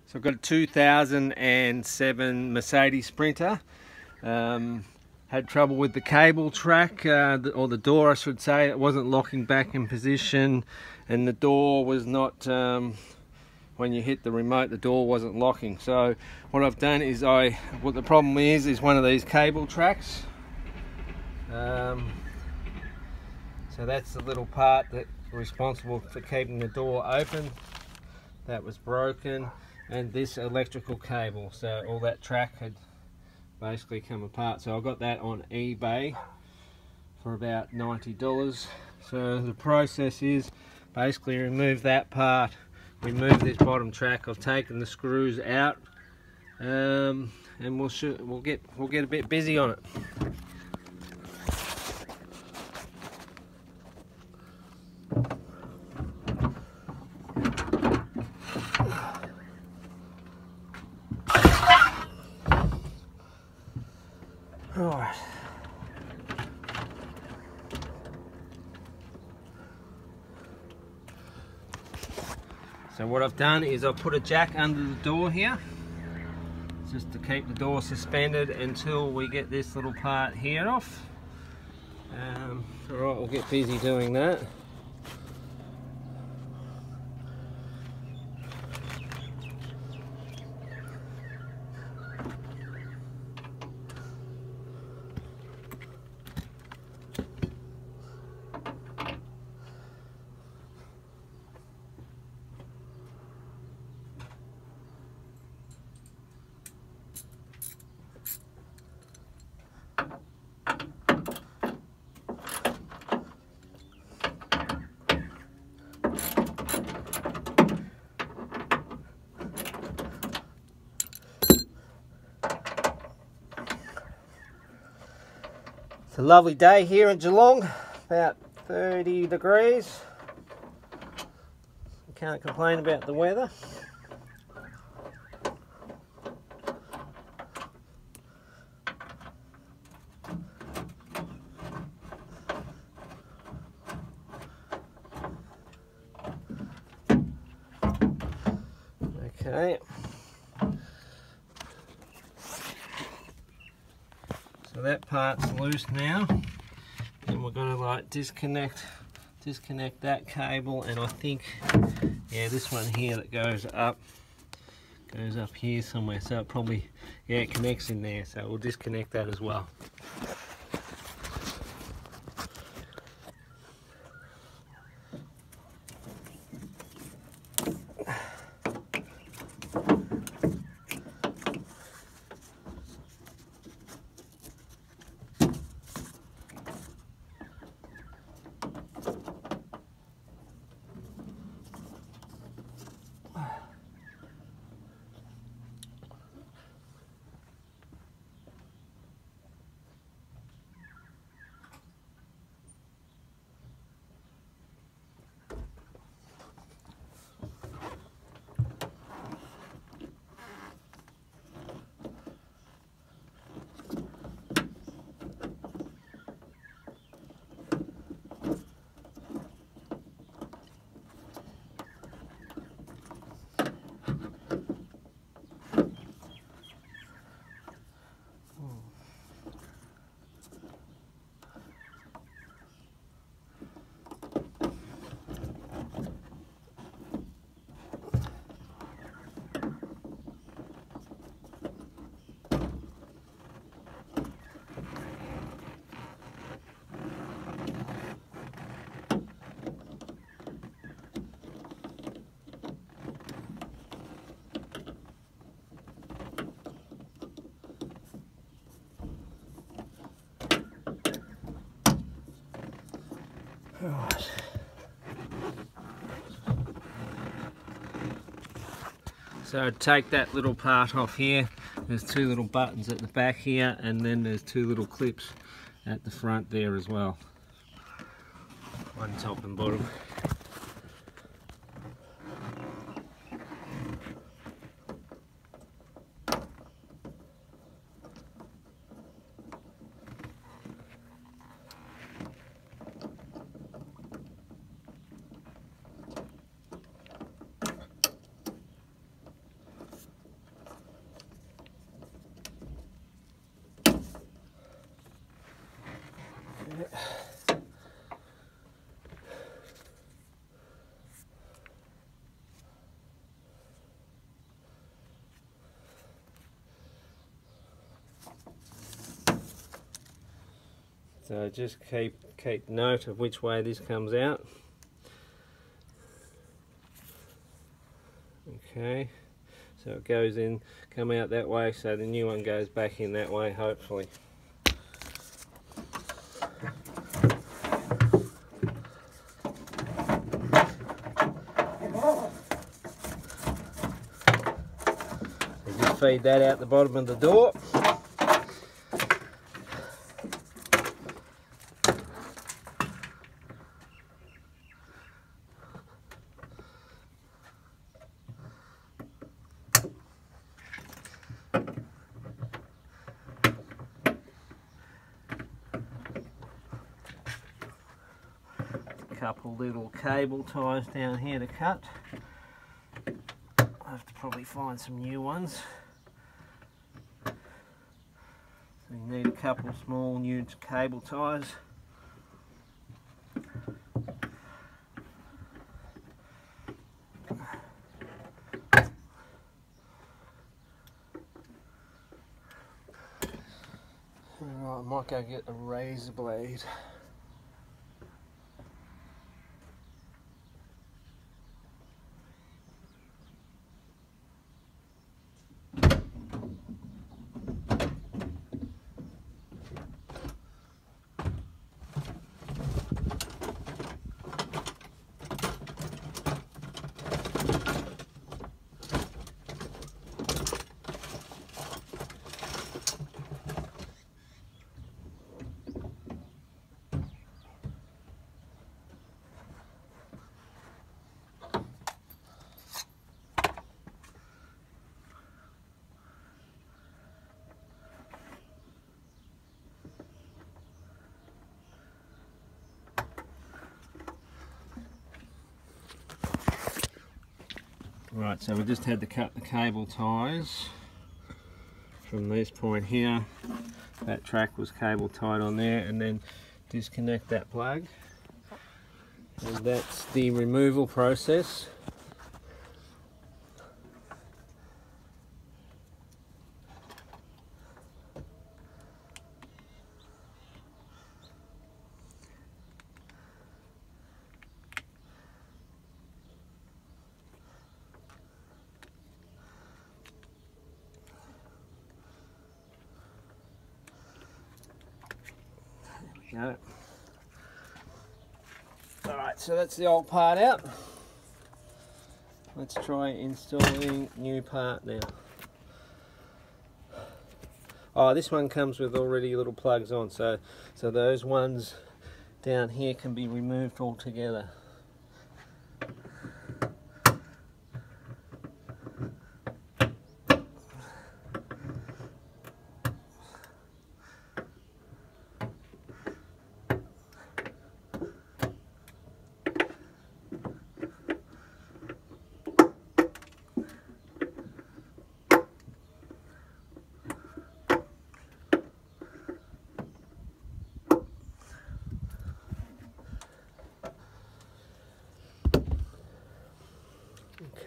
So I've got a 2007 Mercedes Sprinter. Had trouble with the cable track, or the door I should say. It wasn't locking back in position, and the door was not, when you hit the remote, the door wasn't locking. So what I've done is what the problem is one of these cable tracks. So that's the little part that's responsible for keeping the door open. That was broken, and this electrical cable, so all that track had basically come apart. So I got that on eBay for about $90. So the process is basically remove that part, remove this bottom track. I've taken the screws out, and we'll get a bit busy on it. Alright. So what I've done is I've put a jack under the door here, just to keep the door suspended until we get this little part here off. Alright, we'll get busy doing that. It's a lovely day here in Geelong, about 30 degrees. Can't complain about the weather. Okay. So that part's loose now, and we're going to like disconnect that cable, and I think, yeah, this one here that goes up here somewhere, so it probably, yeah, it connects in there, so we'll disconnect that as well. Right. So take that little part off here. There's two little buttons at the back here, and then there's two little clips at the front there as well. One top and bottom. So just keep note of which way this comes out. Okay, so it goes in, come out that way, so the new one goes back in that way, hopefully. So just feed that out the bottom of the door. Couple little cable ties down here to cut. I have to probably find some new ones. So you need a couple small new cable ties. Alright, I might go get a razor blade. Right, so we just had to cut the cable ties from this point here. That track was cable tied on there, and then disconnect that plug. And that's the removal process. Go. Alright, so that's the old part out. Let's try installing new part now. Oh, this one comes with already little plugs on, so those ones down here can be removed altogether.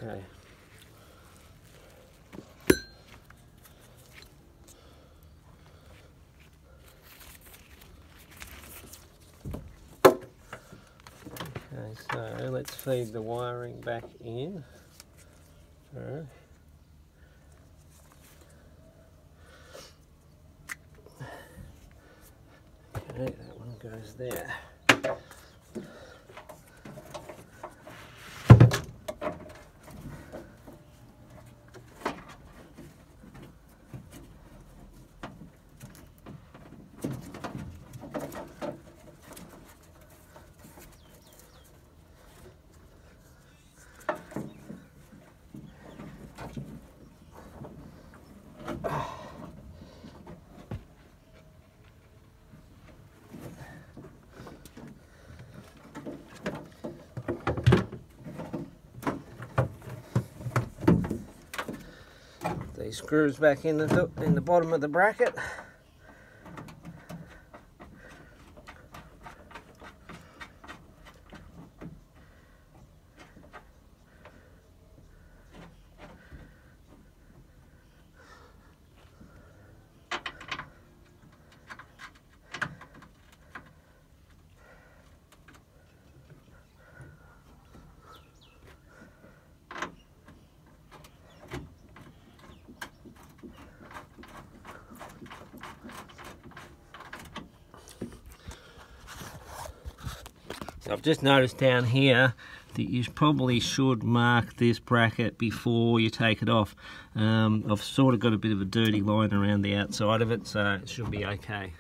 Okay. Okay, so let's feed the wiring back in. Okay, that one goes there. These screws back in the bottom of the bracket. So I've just noticed down here that you probably should mark this bracket before you take it off. I've sort of got a bit of a dirty line around the outside of it, so it should be okay.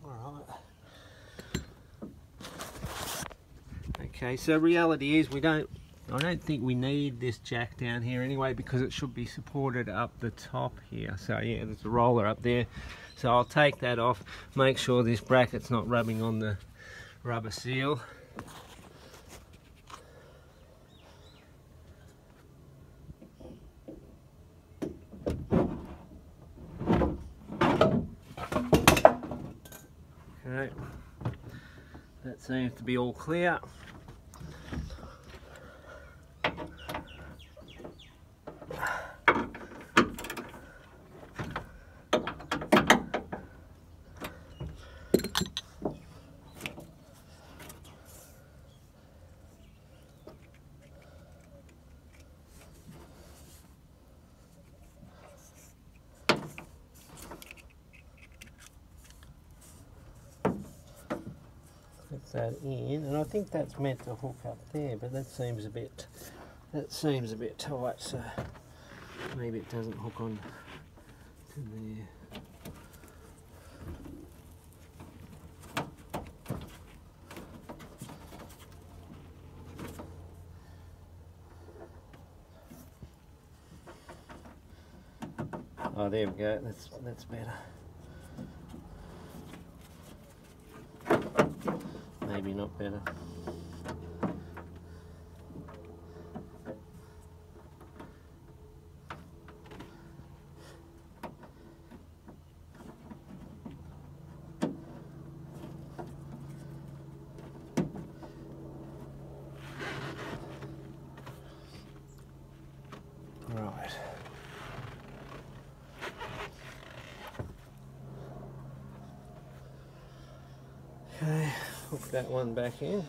Alright. Okay, so reality is I don't think we need this jack down here anyway, because it should be supported up the top here. So yeah, there's a roller up there. So I'll take that off, make sure this bracket's not rubbing on the rubber seal. Okay, that seems to be all clear. Put that in, and I think that's meant to hook up there, but that seems a bit tight, so maybe it doesn't hook on to there. Oh, there we go. That's better. Maybe not better. Right. Okay, hook that one back in.